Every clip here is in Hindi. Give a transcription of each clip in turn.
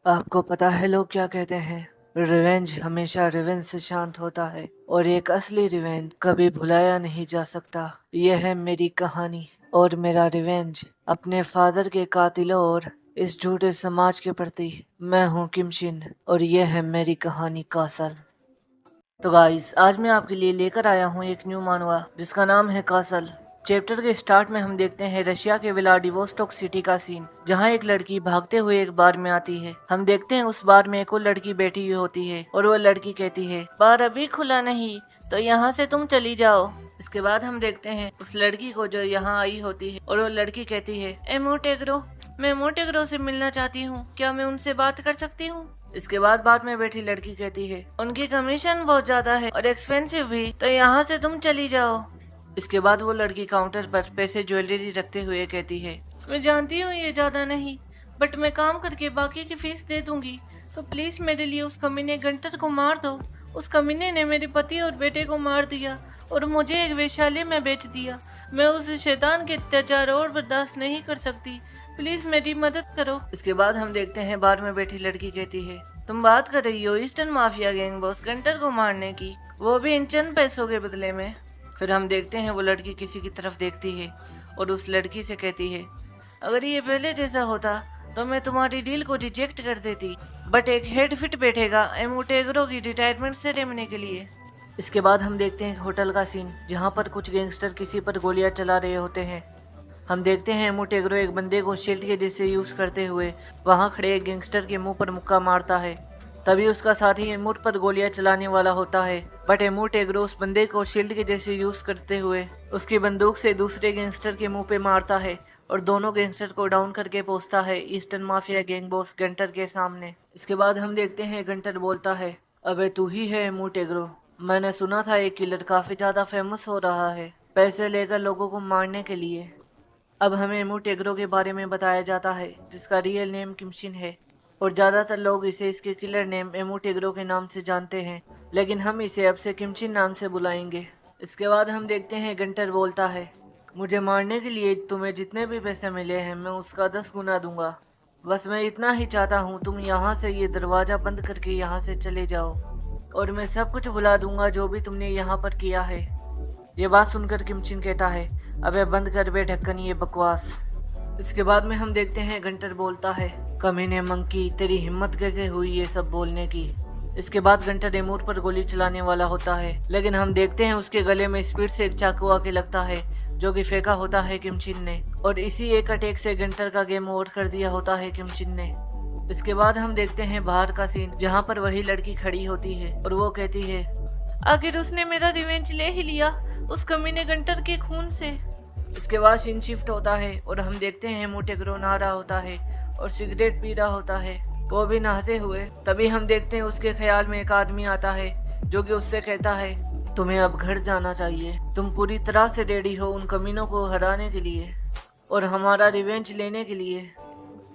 आपको पता है लोग क्या कहते हैं? रिवेंज हमेशा रिवेंज से शांत होता है और एक असली रिवेंज कभी भुलाया नहीं जा सकता। यह है मेरी कहानी और मेरा रिवेंज अपने फादर के कातिलों और इस झूठे समाज के प्रति। मैं हूँ किमशिन और यह है मेरी कहानी कासल। तो गाइस, आज मैं आपके लिए लेकर आया हूँ एक न्यू मानवा जिसका नाम है कासल। चैप्टर के स्टार्ट में हम देखते हैं रशिया के व्लादिवोस्टोक सिटी का सीन, जहाँ एक लड़की भागते हुए एक बार में आती है। हम देखते हैं उस बार में एक और लड़की बैठी हुई होती है और वो लड़की कहती है, बार अभी खुला नहीं तो यहाँ से तुम चली जाओ। इसके बाद हम देखते हैं उस लड़की को जो यहाँ आई होती है और वो लड़की कहती है, ए मोटेग्रो, मैं मोटेग्रो से मिलना चाहती हूँ, क्या मैं उनसे बात कर सकती हूँ? इसके बाद में बैठी लड़की कहती है, उनकी कमीशन बहुत ज्यादा है और एक्सपेंसिव भी, तो यहाँ से तुम चली जाओ। इसके बाद वो लड़की काउंटर पर पैसे ज्वेलरी रखते हुए कहती है, मैं जानती हूँ ये ज्यादा नहीं, बट मैं काम करके बाकी की फीस दे दूंगी, तो प्लीज मेरे लिए उस कमीने गंटर को मार दो। उस कमीने ने मेरे पति और बेटे को मार दिया और मुझे एक वेश्यालय में बेच दिया। मैं उस शैतान के अत्याचार और बर्दाश्त नहीं कर सकती, प्लीज मेरी मदद करो। इसके बाद हम देखते हैं बार में बैठी लड़की कहती है, तुम बात कर रही हो eastern mafia gang boss Günter को मारने की, वो भी इन चंद पैसों के बदले में। फिर हम देखते हैं वो लड़की किसी की तरफ देखती है और उस लड़की से कहती है, अगर ये पहले जैसा होता तो मैं तुम्हारी डील को रिजेक्ट कर देती, बट एक हेड फिट बैठेगा एमोटेग्रो की रिटायरमेंट सेरेमनी के लिए। इसके बाद हम देखते हैं होटल का सीन, जहाँ पर कुछ गैंगस्टर किसी पर गोलियां चला रहे होते हैं। हम देखते हैं एमोटेग्रो एक बंदे को शील्ड के जैसे यूज करते हुए वहाँ खड़े एक गैंगस्टर के मुंह पर मुक्का मारता है। तभी उसका साथी एमूट पर गोलियां चलाने वाला होता है, बट एमोटेग्रो उस बंदे को शील्ड के जैसे यूज करते हुए उसकी बंदूक से दूसरे गैंगस्टर के मुंह पे मारता है और दोनों गैंगस्टर को डाउन करके पहुंचता है eastern mafia gang boss Günter के सामने। इसके बाद हम देखते हैं गंटर बोलता है, अबे तू ही है एमोटेग्रो, मैंने सुना था एक किलर काफी ज्यादा फेमस हो रहा है पैसे लेकर लोगों को मारने के लिए। अब हमें एमोटेग्रो के बारे में बताया जाता है जिसका रियल नेम किमशिन है और ज़्यादातर लोग इसे इसके किलर नेम एमोटेग्रो के नाम से जानते हैं, लेकिन हम इसे अब से किमशिन नाम से बुलाएंगे। इसके बाद हम देखते हैं गंटर बोलता है, मुझे मारने के लिए तुम्हें जितने भी पैसे मिले हैं मैं उसका 10 गुना दूंगा, बस मैं इतना ही चाहता हूँ तुम यहाँ से ये दरवाज़ा बंद करके यहाँ से चले जाओ और मैं सब कुछ भुला दूंगा जो भी तुमने यहाँ पर किया है। ये बात सुनकर किमशिन कहता है, अबे बंद कर बे ढक्कन ये बकवास। इसके बाद में हम देखते हैं गंटर बोलता है, कमीने मंकी, तेरी हिम्मत कैसे हुई ये सब बोलने की। इसके बाद गंटर एमूर पर गोली चलाने वाला होता है, लेकिन हम देखते हैं उसके गले में स्पीड से एक चाकू आके लगता है जो कि फेंका होता है किमशिन ने, और इसी एक अटैक से गंटर का गेम ओवर कर दिया होता है किमशिन ने। इसके बाद हम देखते हैं बाहर का सीन, जहाँ पर वही लड़की खड़ी होती है और वो कहती है, आखिर उसने मेरा रिवेंज ले ही लिया उस कमीने गंटर के खून से। इसके बाद सीन शिफ्ट होता है और हम देखते हैं एमोटेग्रो नहा रहा होता है और सिगरेट पी रहा होता है, वो भी नहाते हुए। तभी हम देखते हैं उसके ख्याल में एक आदमी आता है जो कि उससे कहता है, तुम्हें अब घर जाना चाहिए, तुम पूरी तरह से रेडी हो उन कमीनों को हराने के लिए और हमारा रिवेंज लेने के लिए।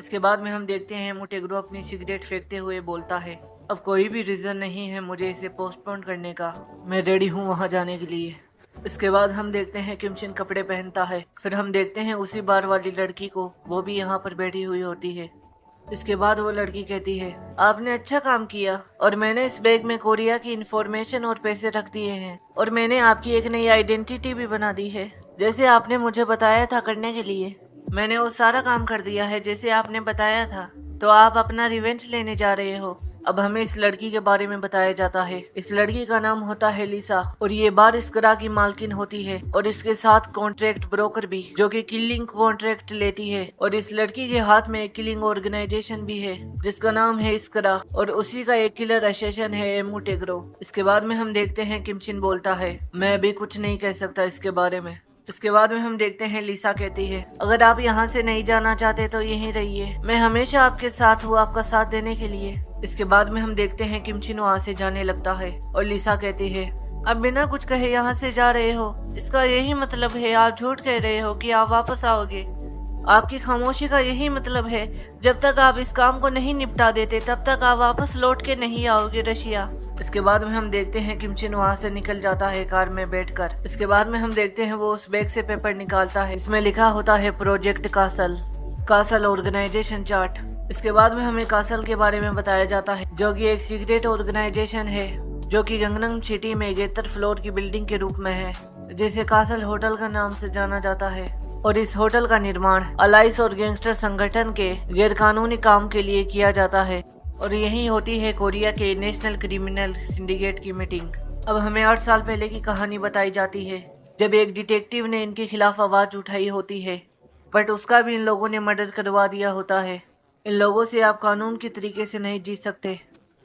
इसके बाद में हम देखते हैं एमोटेग्रो अपनी सिगरेट फेंकते हुए बोलता है, अब कोई भी रीज़न नहीं है मुझे इसे पोस्टपोन करने का, मैं रेडी हूँ वहाँ जाने के लिए। इसके बाद हम देखते हैं किमशिन कपड़े पहनता है। फिर हम देखते हैं उसी बार वाली लड़की को, वो भी यहाँ पर बैठी हुई होती है। इसके बाद वो लड़की कहती है, आपने अच्छा काम किया और मैंने इस बैग में कोरिया की इंफॉर्मेशन और पैसे रख दिए हैं और मैंने आपकी एक नई आइडेंटिटी भी बना दी है, जैसे आपने मुझे बताया था करने के लिए। मैंने वो सारा काम कर दिया है जैसे आपने बताया था, तो आप अपना रिवेंज लेने जा रहे हो। अब हमें इस लड़की के बारे में बताया जाता है। इस लड़की का नाम होता है लिसा और ये बार इस्करा की मालकिन होती है और इसके साथ कॉन्ट्रैक्ट ब्रोकर भी, जो कि किलिंग कॉन्ट्रैक्ट लेती है, और इस लड़की के हाथ में एक किलिंग ऑर्गेनाइजेशन भी है जिसका नाम है इस्करा और उसी का एक किलर असेसन है एमोटेग्रो। इसके बाद में हम देखते हैं किमशिन बोलता है, मैं अभी कुछ नहीं कह सकता इसके बारे में। इसके बाद में हम देखते हैं लिसा कहती है, अगर आप यहाँ से नहीं जाना चाहते तो यहीं रहिए, मैं हमेशा आपके साथ हूँ आपका साथ देने के लिए। इसके बाद में हम देखते हैं किमशिन वहाँ से जाने लगता है और लिसा कहती है, अब बिना कुछ कहे यहाँ से जा रहे हो, इसका यही मतलब है आप झूठ कह रहे हो कि आप वापस आओगे। आपकी खामोशी का यही मतलब है, जब तक आप इस काम को नहीं निपटा देते तब तक आप वापस लौट के नहीं आओगे रशिया। इसके बाद में हम देखते हैं किमशिन वहाँ से निकल जाता है कार में बैठकर। इसके बाद में हम देखते हैं वो उस बैग से पेपर निकालता है, इसमें लिखा होता है प्रोजेक्ट कासल ऑर्गेनाइजेशन चार्ट। इसके बाद में हमें कासल के बारे में बताया जाता है, जो कि एक सीक्रेट ऑर्गेनाइजेशन है जो कि गंगनम सिटी में 71 फ्लोर की बिल्डिंग के रूप में है, जिसे कासल होटल का नाम से जाना जाता है। और इस होटल का निर्माण अलाइस और गैंगस्टर संगठन के गैरकानूनी काम के लिए किया जाता है और यहीं होती है कोरिया के नेशनल क्रिमिनल सिंडिकेट की मीटिंग। अब हमें 8 साल पहले की कहानी बताई जाती है, जब एक डिटेक्टिव ने इनके खिलाफ आवाज उठाई होती है, बट उसका भी इन लोगों ने मर्डर करवा दिया होता है। इन लोगों से आप कानून के तरीके से नहीं जीत सकते।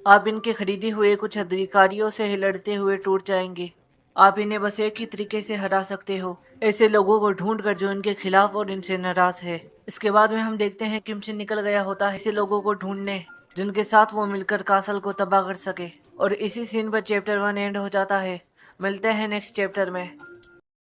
आप इनके खरीदे हुए कुछ अधिकारियों से ही लड़ते हुए टूट जाएंगे। आप इन्हें बस एक ही तरीके से हरा सकते हो, ऐसे लोगों को ढूंढ कर जो इनके खिलाफ और इनसे नाराज है। इसके बाद में हम देखते हैं किम से निकल गया होता है ऐसे लोगों को ढूंढने जिनके साथ वो मिलकर कासल को तबाह कर सके। और इसी सीन पर चैप्टर 1 एंड हो जाता है। मिलते हैं नेक्स्ट चैप्टर में।